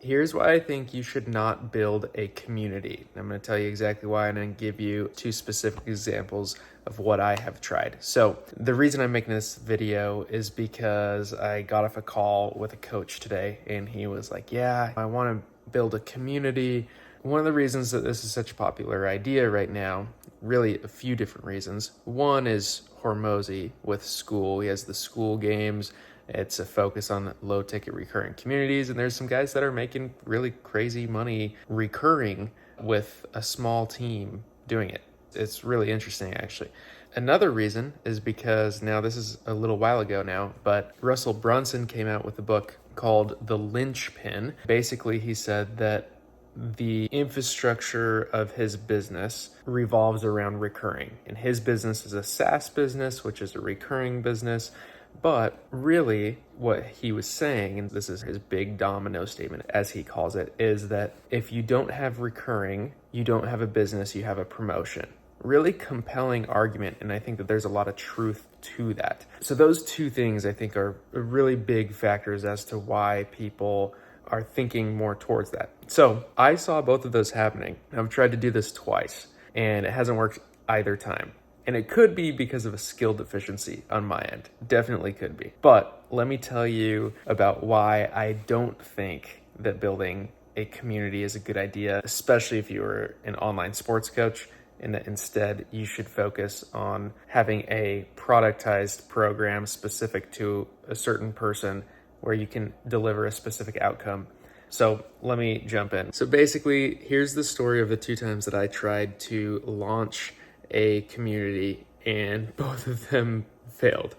Here's why I think you should not build a community. I'm going to tell you exactly why, and then give you 2 specific examples of what I have tried. So the reason I'm making this video is because I got off a call with a coach today, and he was like, yeah, I want to build a community. One of the reasons that this is such a popular idea right now, really a few different reasons. One is Hormozy with school. He has the school games. It's a focus on low ticket recurring communities, and there's some guys that are making really crazy money recurring with a small team doing it. It's really interesting, actually. Another reason is because, now this is a little while ago now, but Russell Brunson came out with a book called The Linchpin. Basically, he said that the infrastructure of his business revolves around recurring. And his business is a SaaS business, which is a recurring business. But really, what he was saying, and this is his big domino statement, as he calls it, is that if you don't have recurring, you don't have a business, you have a promotion. Really compelling argument, and I think that there's a lot of truth to that. So those 2 things, I think, are really big factors as to why people are thinking more towards that. So I saw both of those happening. I've tried to do this twice, and it hasn't worked either time. And it could be because of a skill deficiency on my end. Definitely could be. But let me tell you about why I don't think that building a community is a good idea, especially if you are an online sports coach, and that instead you should focus on having a productized program specific to a certain person where you can deliver a specific outcome. So let me jump in. So basically, here's the story of the 2 times that I tried to launch a community, and both of them failed.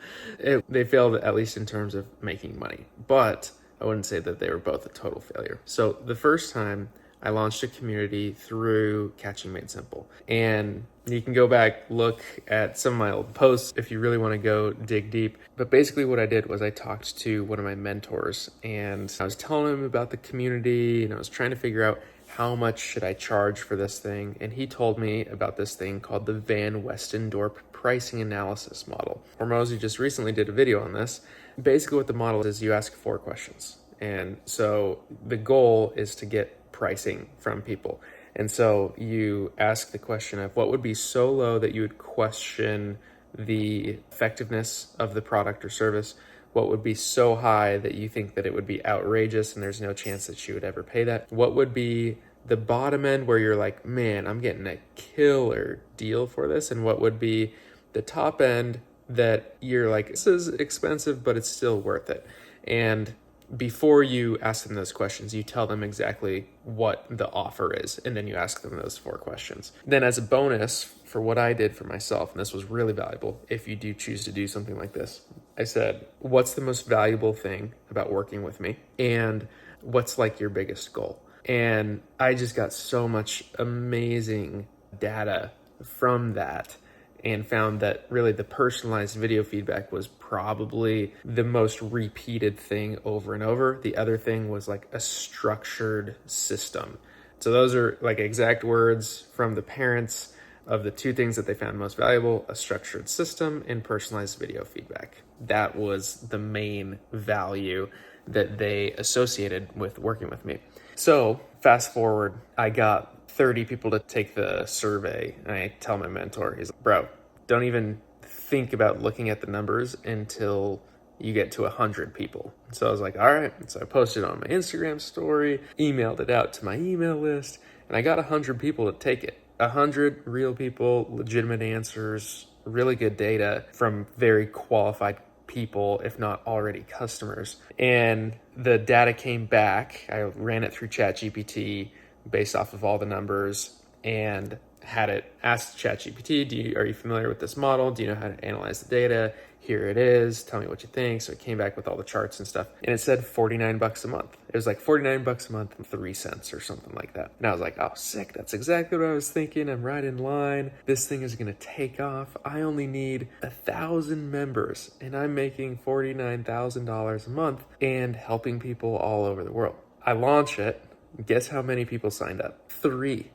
They failed, at least in terms of making money, but I wouldn't say that they were both a total failure. So the first time I launched a community through Catching Made Simple, and you can go back, look at some of my old posts if you really want to go dig deep. But basically what I did was I talked to one of my mentors, and I was telling him about the community, and I was trying to figure out how much should I charge for this thing? And he told me about this thing called the Van Westendorp pricing analysis model. Hormozy just recently did a video on this. Basically what the model is, you ask 4 questions. And so the goal is to get pricing from people. And so you ask the question of what would be so low that you would question the effectiveness of the product or service. What would be so high that you think that it would be outrageous and there's no chance that you would ever pay that? What would be the bottom end where you're like, man, I'm getting a killer deal for this? And what would be the top end that you're like, this is expensive, but it's still worth it? And before you ask them those questions, you tell them exactly what the offer is, and then you ask them those 4 questions. Then as a bonus for what I did for myself, and this was really valuable if you do choose to do something like this, I said, what's the most valuable thing about working with me? And what's like your biggest goal? And I just got so much amazing data from that, and found that really the personalized video feedback was probably the most repeated thing over and over. The other thing was like a structured system. So those are like exact words from the parents of the 2 things that they found most valuable: a structured system and personalized video feedback. That was the main value that they associated with working with me. So fast forward, I got 30 people to take the survey, and I tell my mentor, he's like, bro, don't even think about looking at the numbers until you get to 100 people. So I was like, all right. So I posted on my Instagram story, emailed it out to my email list, and I got 100 people to take it. 100 real people, legitimate answers, really good data from very qualified people, if not already customers. And the data came back. I ran it through ChatGPT based off of all the numbers, and had it ask ChatGPT, are you familiar with this model? Do you know how to analyze the data? Here it is. Tell me what you think. So it came back with all the charts and stuff. And it said $49 a month. It was like $49 a month and 3 cents or something like that. And I was like, oh, sick. That's exactly what I was thinking. I'm right in line. This thing is going to take off. I only need 1,000 members, and I'm making $49,000 a month and helping people all over the world. I launch it. Guess how many people signed up? 3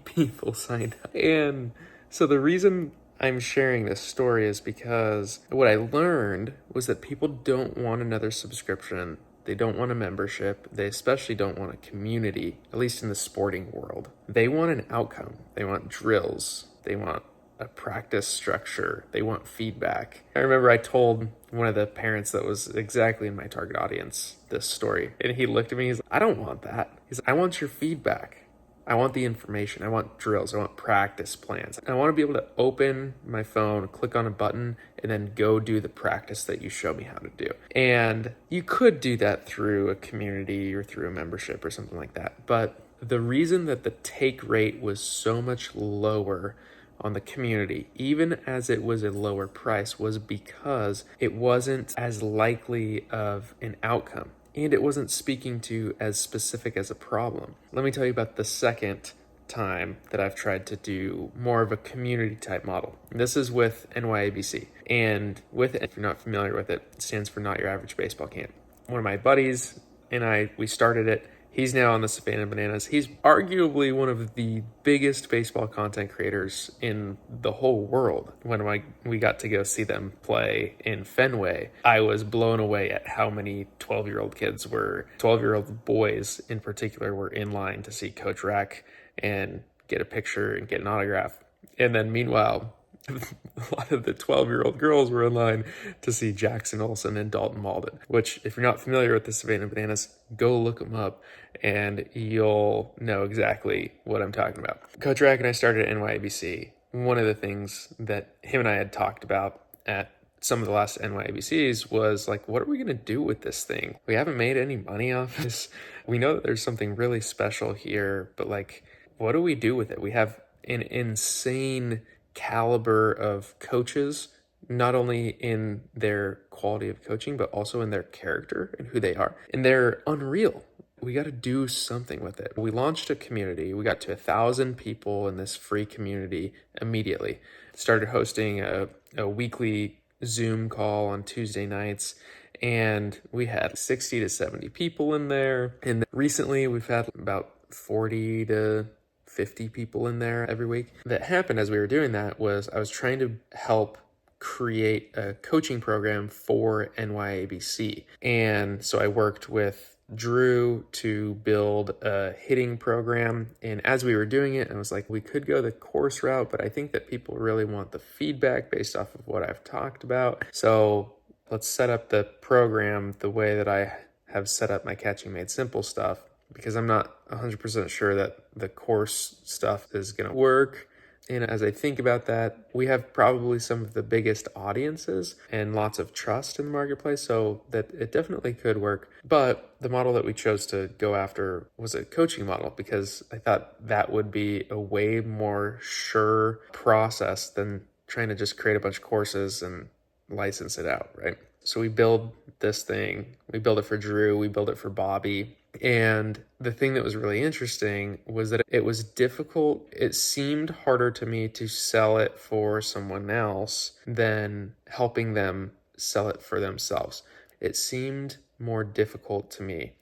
people signed up. And so the reason I'm sharing this story is because what I learned was that people don't want another subscription They don't want a membership. They especially don't want a community, at least in the sporting world. They want an outcome. They want drills. They want a practice structure. They want feedback. I remember I told one of the parents that was exactly in my target audience this story, and he looked at me, he's like, I don't want that. He's like, I want your feedback. I want the information. I want drills. I want practice plans. I want to be able to open my phone, click on a button, and then go do the practice that you show me how to do. And you could do that through a community or through a membership or something like that. But the reason that the take rate was so much lower on the community, even as it was a lower price, was because it wasn't as likely of an outcome. And it wasn't speaking to as specific as a problem. Let me tell you about the second time that I've tried to do more of a community type model. This is with NYABC. And with, if you're not familiar with it, it stands for Not Your Average Baseball Camp. One of my buddies and we started it. He's now on the Savannah Bananas. He's arguably one of the biggest baseball content creators in the whole world. When we got to go see them play in Fenway, I was blown away at how many 12-year-old boys in particular were in line to see Coach Rack and get a picture and get an autograph. And then meanwhile, a lot of the 12-year-old girls were in line to see Jackson Olsen and Dalton Malden, which, if you're not familiar with the Savannah Bananas, go look them up and you'll know exactly what I'm talking about. Coach Rack and I started at NYABC. One of the things that him and I had talked about at some of the last NYABCs was like, what are we going to do with this thing? We haven't made any money off this. We know that there's something really special here, but like, what do we do with it? We have an insane caliber of coaches, not only in their quality of coaching, but also in their character and who they are. And they're unreal. We got to do something with it. We launched a community. We got to 1,000 people in this free community immediately. Started hosting a weekly Zoom call on Tuesday nights. And we had 60 to 70 people in there. And recently we've had about 40 to 50 people in there every week. That happened as we were doing that was I was trying to help create a coaching program for NYABC. And so I worked with Drew to build a hitting program. And as we were doing it, I was like, we could go the course route, but I think that people really want the feedback based off of what I've talked about. So let's set up the program the way that I have set up my Catching Made Simple stuff, because I'm not 100% sure that the course stuff is going to work. And as I think about that, we have probably some of the biggest audiences and lots of trust in the marketplace, so that it definitely could work. But the model that we chose to go after was a coaching model, because I thought that would be a way more sure process than trying to just create a bunch of courses and license it out, right? So we build this thing, we build it for Drew, we build it for Bobby. And the thing that was really interesting was that it was difficult. It seemed harder to me to sell it for someone else than helping them sell it for themselves. It seemed more difficult to me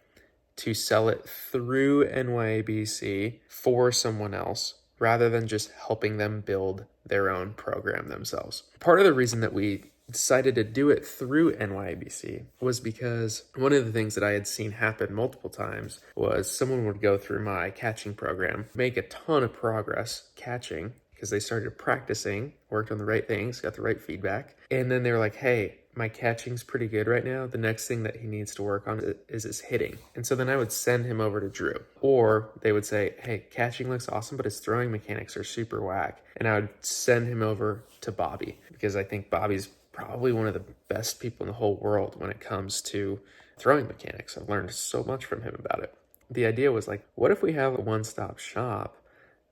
to sell it through NYABC for someone else rather than just helping them build their own program themselves. Part of the reason that we decided to do it through NYABC was because one of the things that I had seen happen multiple times was someone would go through my catching program, make a ton of progress catching because they started practicing, worked on the right things, got the right feedback. And then they were like, hey, my catching's pretty good right now. The next thing that he needs to work on is his hitting. And so then I would send him over to Drew. Or they would say, hey, catching looks awesome, but his throwing mechanics are super whack. And I would send him over to Bobby, because I think Bobby's probably one of the best people in the whole world when it comes to throwing mechanics. I've learned so much from him about it. The idea was like, what if we have a one-stop shop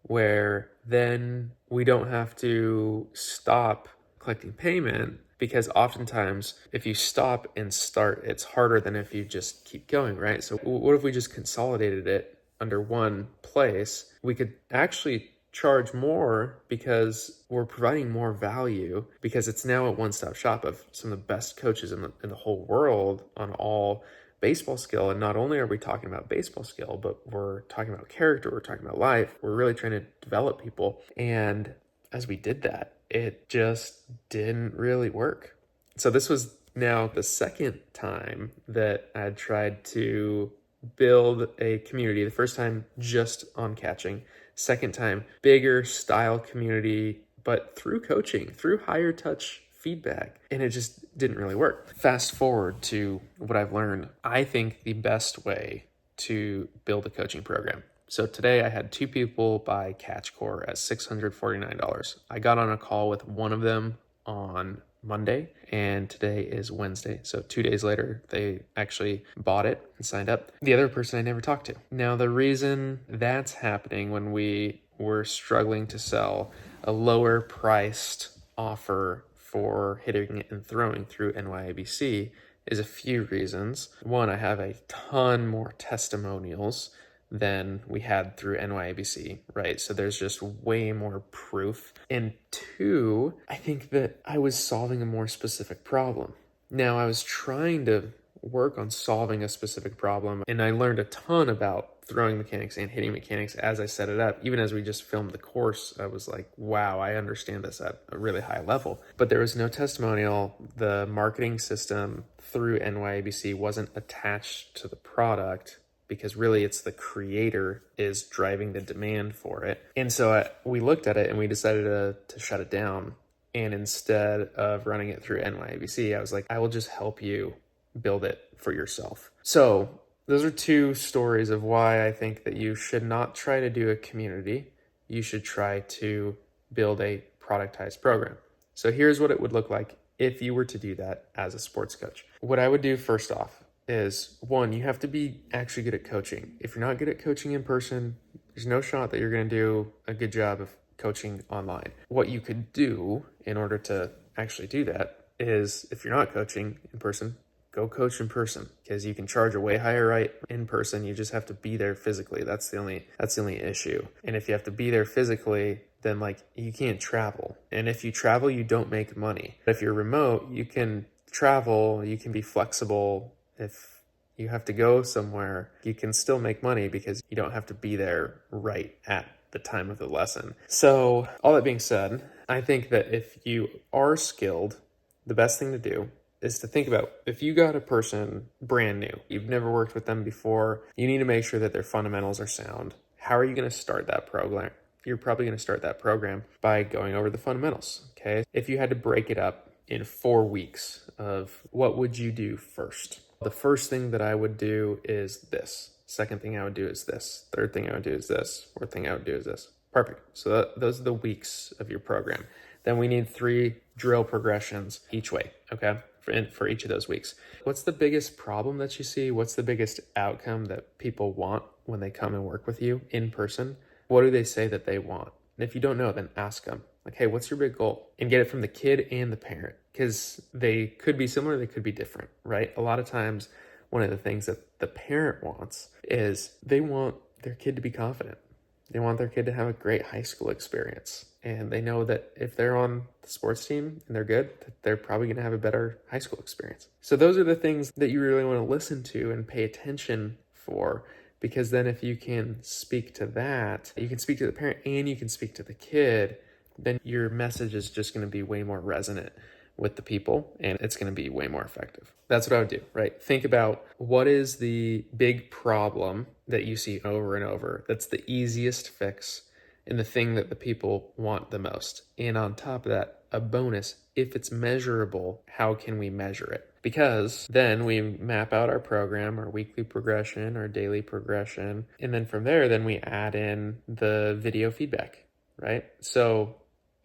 where then we don't have to stop collecting payment? Because oftentimes if you stop and start, it's harder than if you just keep going, right? So what if we just consolidated it under one place? We could actually charge more because we're providing more value, because it's now a one-stop shop of some of the best coaches in the whole world on all baseball skill. And not only are we talking about baseball skill, but we're talking about character, we're talking about life. We're really trying to develop people. And as we did that, it just didn't really work. So this was Now, the second time that I tried to build a community, the first time just on catching, second time bigger style community, but through coaching, through higher touch feedback, and it just didn't really work. Fast forward to what I've learned. I think the best way to build a coaching program. So today I had 2 people buy Catch Core at $649. I got on a call with one of them on Monday, and today is Wednesday. So 2 days later, they actually bought it and signed up. The other person I never talked to. Now, the reason that's happening when we were struggling to sell a lower priced offer for hitting and throwing through NYABC is a few reasons. One, I have a ton more testimonials than we had through NYABC, right? So there's just way more proof. And 2, I think that I was solving a more specific problem. Now, I was trying to work on solving a specific problem, and I learned a ton about throwing mechanics and hitting mechanics as I set it up. Even as we just filmed the course, I was like, wow, I understand this at a really high level. But there was no testimonial. The marketing system through NYABC wasn't attached to the product, because really it's the creator is driving the demand for it. And so we looked at it and we decided to shut it down. And instead of running it through NYABC, I was like, I will just help you build it for yourself. So those are 2 stories of why I think that you should not try to do a community. You should try to build a productized program. So here's what it would look like if you were to do that as a sports coach. What I would do first off is, 1, you have to be actually good at coaching. If you're not good at coaching in person, there's no shot that you're going to do a good job of coaching online. What you could do in order to actually do that is, if you're not coaching in person, go coach in person, because you can charge a way higher rate in person. You just have to be there physically. That's the only issue. And if you have to be there physically, then you can't travel. And if you travel, you don't make money. But if you're remote, you can travel, you can be flexible. If you have to go somewhere, you can still make money because you don't have to be there right at the time of the lesson. So all that being said, I think that if you are skilled, the best thing to do is to think about, if you got a person brand new, you've never worked with them before, you need to make sure that their fundamentals are sound. How are you going to start that program? You're probably going to start that program by going over the fundamentals, okay? If you had to break it up in 4 weeks of what would you do first? The first thing that I would do is this. Second thing I would do is this. Third thing I would do is this. Fourth thing I would do is this. Perfect. So those are the weeks of your program. Then we need 3 drill progressions each way, okay, for each of those weeks. What's the biggest problem that you see? What's the biggest outcome that people want when they come and work with you in person? What do they say that they want? And if you don't know, then ask them. Like, hey, what's your big goal? And get it from the kid and the parent, because they could be similar, they could be different, right? A lot of times, one of the things that the parent wants is they want their kid to be confident. They want their kid to have a great high school experience. And they know that if they're on the sports team and they're good, that they're probably going to have a better high school experience. So those are the things that you really want to listen to and pay attention for. Because then if you can speak to that, you can speak to the parent and you can speak to the kid, then your message is just going to be way more resonant with the people and it's going to be way more effective. That's what I would do, right? Think about what is the big problem that you see over and over. That's the easiest fix and the thing that the people want the most. And on top of that, a bonus, if it's measurable, how can we measure it? Because then we map out our program, our weekly progression, our daily progression. And then from there, then we add in the video feedback, right? So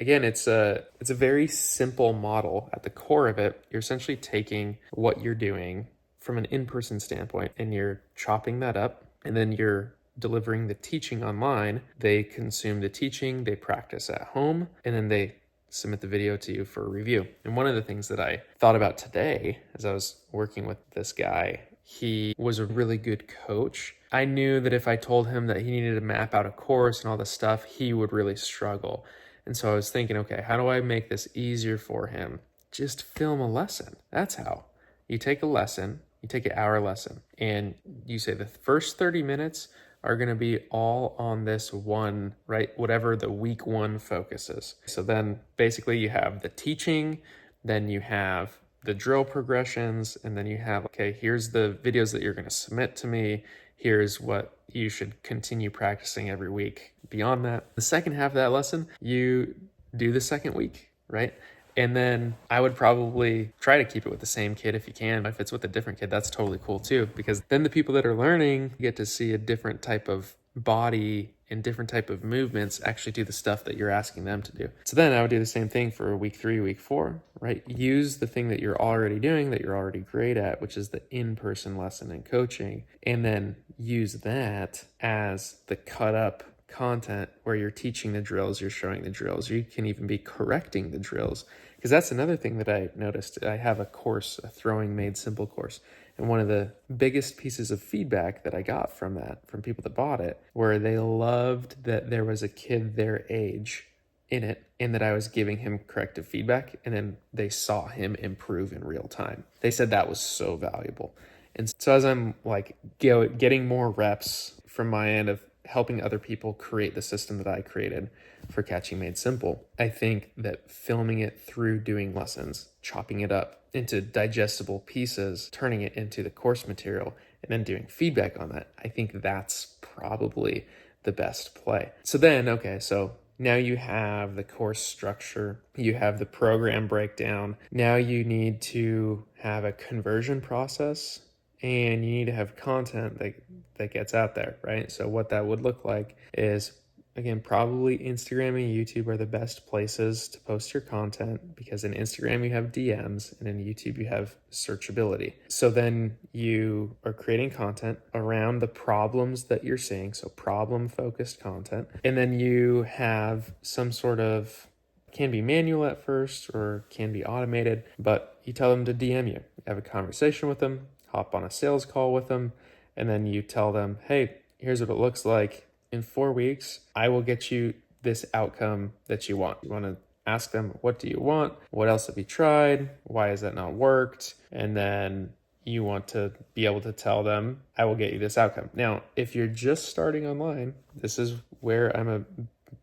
again, it's a very simple model. At the core of it, you're essentially taking what you're doing from an in-person standpoint and you're chopping that up, and then you're delivering the teaching online. They consume the teaching, they practice at home, and then they submit the video to you for a review. And one of the things that I thought about today as I was working with this guy, he was a really good coach. I knew that if I told him that he needed to map out a course and all this stuff, he would really struggle. And so I was thinking, okay, how do I make this easier for him? Just film a lesson. That's how. You take a lesson, you take an hour lesson, and you say the first 30 minutes are going to be all on this one, right? Whatever the week 1 focus is. So then basically you have the teaching, then you have the drill progressions, and then you have, okay, here's the videos that you're going to submit to me. Here's what you should continue practicing every week. Beyond that, the second half of that lesson, you do the second week, right? And then I would probably try to keep it with the same kid if you can. If it's with a different kid, that's totally cool too, because then the people that are learning get to see a different type of body and different type of movements actually do the stuff that you're asking them to do. So then I would do the same thing for week 3, week 4, right? Use the thing that you're already doing, that you're already great at, which is the in-person lesson and coaching, and then use that as the cut up content where you're teaching the drills, you're showing the drills, you can even be correcting the drills. Because that's another thing that I noticed. I have a course, a Throwing Made Simple course. And one of the biggest pieces of feedback that I got from that, from people that bought it, where they loved that there was a kid their age in it and that I was giving him corrective feedback, and then they saw him improve in real time. They said that was so valuable. And so as I'm like getting more reps from my end of helping other people create the system that I created for Catching Made Simple, I think that filming it through doing lessons, chopping it up into digestible pieces, turning it into the course material, and then doing feedback on that, I think that's probably the best play. So then, okay, so now you have the course structure, you have the program breakdown. Now you need to have a conversion process, and you need to have content that gets out there, right? So what that would look like is, again, probably Instagram and YouTube are the best places to post your content, because in Instagram you have DMs and in YouTube you have searchability. So then you are creating content around the problems that you're seeing, so problem-focused content. And then you have some sort of, can be manual at first or can be automated, but you tell them to DM you. Have a conversation with them, hop on a sales call with them, and then you tell them, hey, here's what it looks like. In 4 weeks, I will get you this outcome that you want. You want to ask them, what do you want? What else have you tried? Why has that not worked? And then you want to be able to tell them, I will get you this outcome. Now, if you're just starting online, this is where I'm a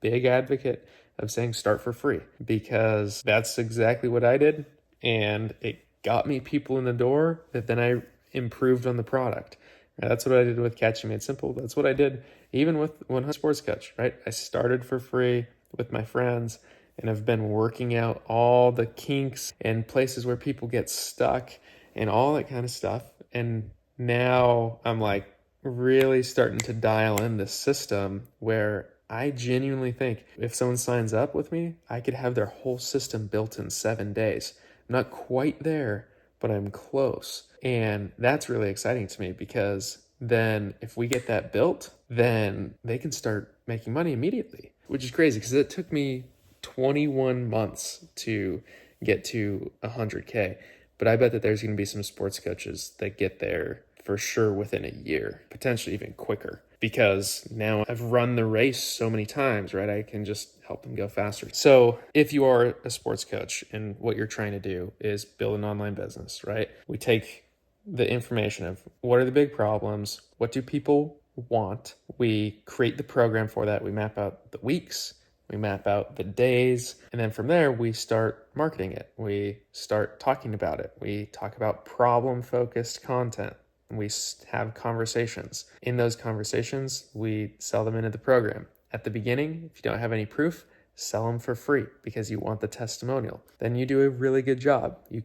big advocate of saying start for free, because that's exactly what I did. And it got me people in the door that then I improved on the product. That's what I did with Catching Made Simple. That's what I did even with 100 Sports Coach, right? I started for free with my friends, and I've been working out all the kinks and places where people get stuck and all that kind of stuff. And now I'm like really starting to dial in this system where I genuinely think if someone signs up with me, I could have their whole system built in 7 days. I'm not quite there, but I'm close. And that's really exciting to me, because then if we get that built, then they can start making money immediately, which is crazy because it took me 21 months to get to 100K. But I bet that there's going to be some sports coaches that get there for sure within a year, potentially even quicker, because now I've run the race so many times, right? I can just help them go faster. So if you are a sports coach and what you're trying to do is build an online business, right? We take the information of what are the big problems, what do people want, we create the program for that, we map out the weeks, we map out the days, and then from there we start marketing it, we start talking about it, we talk about problem-focused content, we have conversations. In those conversations, we sell them into the program. At the beginning, if you don't have any proof, sell them for free because you want the testimonial. Then you do a really good job. You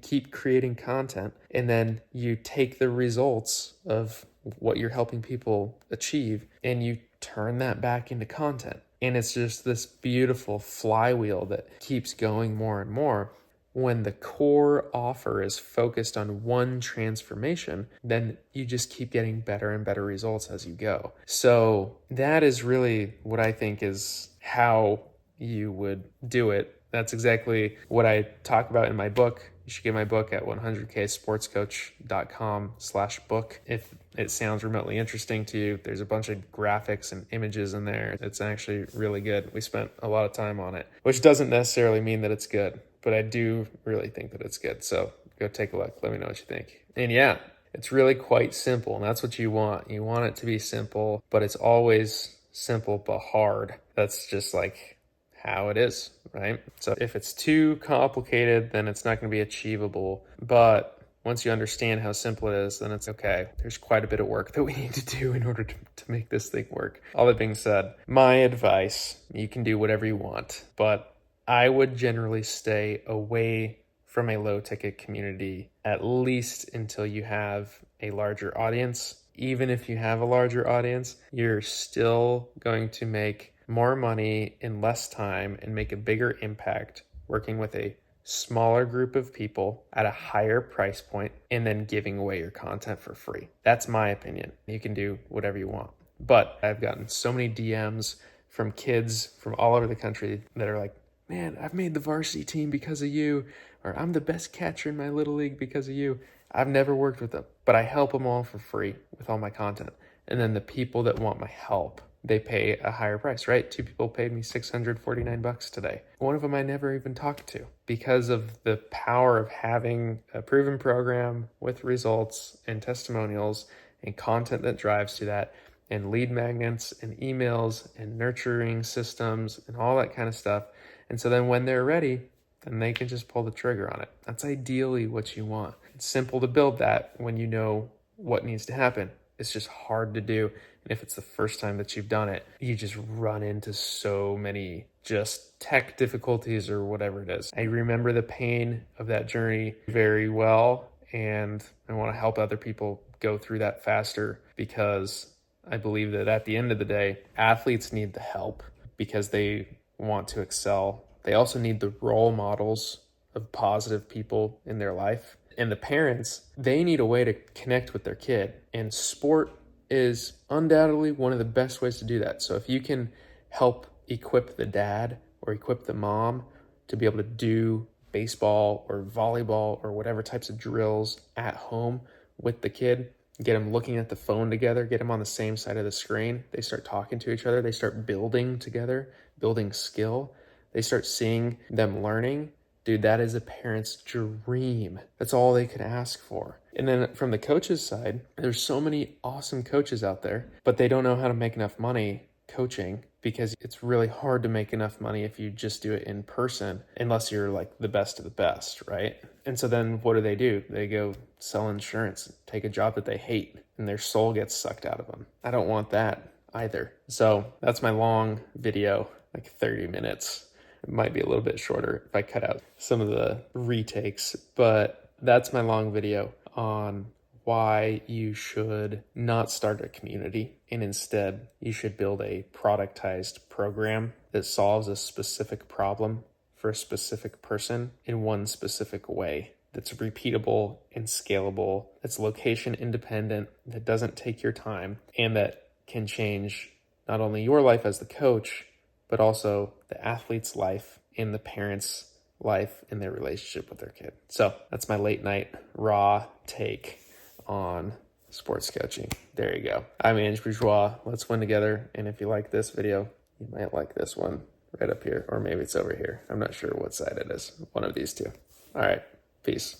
keep creating content, and then you take the results of what you're helping people achieve and you turn that back into content. And it's just this beautiful flywheel that keeps going more and more. When the core offer is focused on one transformation, then you just keep getting better and better results as you go. So that is really what I think is how you would do it. That's exactly what I talk about in my book. You should get my book at 100ksportscoach.com/book. If it sounds remotely interesting to you, there's a bunch of graphics and images in there. It's actually really good. We spent a lot of time on it, which doesn't necessarily mean that it's good, but I do really think that it's good. So go take a look. Let me know what you think. And yeah, it's really quite simple, and that's what you want. You want it to be simple, but it's always simple but hard. That's just like how it is, right? So if it's too complicated, then it's not going to be achievable. But once you understand how simple it is, then it's okay. There's quite a bit of work that we need to do in order to make this thing work. All that being said, my advice, you can do whatever you want, but I would generally stay away from a low ticket community, at least until you have a larger audience. Even if you have a larger audience, you're still going to make more money in less time and make a bigger impact working with a smaller group of people at a higher price point and then giving away your content for free. That's my opinion. You can do whatever you want. But I've gotten so many DMs from kids from all over the country that are like, man, I've made the varsity team because of you, or I'm the best catcher in my little league because of you. I've never worked with them, but I help them all for free with all my content. And then the people that want my help, they pay a higher price, right? 2 people paid me $649 today. One of them I never even talked to because of the power of having a proven program with results and testimonials and content that drives to that, and lead magnets and emails and nurturing systems and all that kind of stuff. And so then when they're ready, then they can just pull the trigger on it. That's ideally what you want. It's simple to build that when you know what needs to happen. It's just hard to do. And if it's the first time that you've done it, you just run into so many just tech difficulties or whatever it is. I remember the pain of that journey very well, and I want to help other people go through that faster, because I believe that at the end of the day, athletes need the help because they want to excel. They also need the role models of positive people in their life. And the parents, they need a way to connect with their kid. And sport is undoubtedly one of the best ways to do that. So if you can help equip the dad or equip the mom to be able to do baseball or volleyball or whatever types of drills at home with the kid, get them looking at the phone together, get them on the same side of the screen, they start talking to each other, they start building together, building skill, they start seeing them learning. Dude, that is a parent's dream. That's all they could ask for. And then from the coach's side, there's so many awesome coaches out there, but they don't know how to make enough money coaching, because it's really hard to make enough money if you just do it in person, unless you're like the best of the best, right? And so then what do? They go sell insurance, take a job that they hate, and their soul gets sucked out of them. I don't want that either. So that's my long video, like 30 minutes. It might be a little bit shorter if I cut out some of the retakes, but that's my long video on why you should not start a community, and instead you should build a productized program that solves a specific problem for a specific person in one specific way, that's repeatable and scalable, that's location independent, that doesn't take your time, and that can change not only your life as the coach, but also the athlete's life and the parent's life in their relationship with their kid. So that's my late night raw take on sports coaching. There you go. I'm Anj Bourgeois. Let's win together. And if you like this video, you might like this one right up here, or maybe it's over here. I'm not sure what side it is. One of these two. All right. Peace.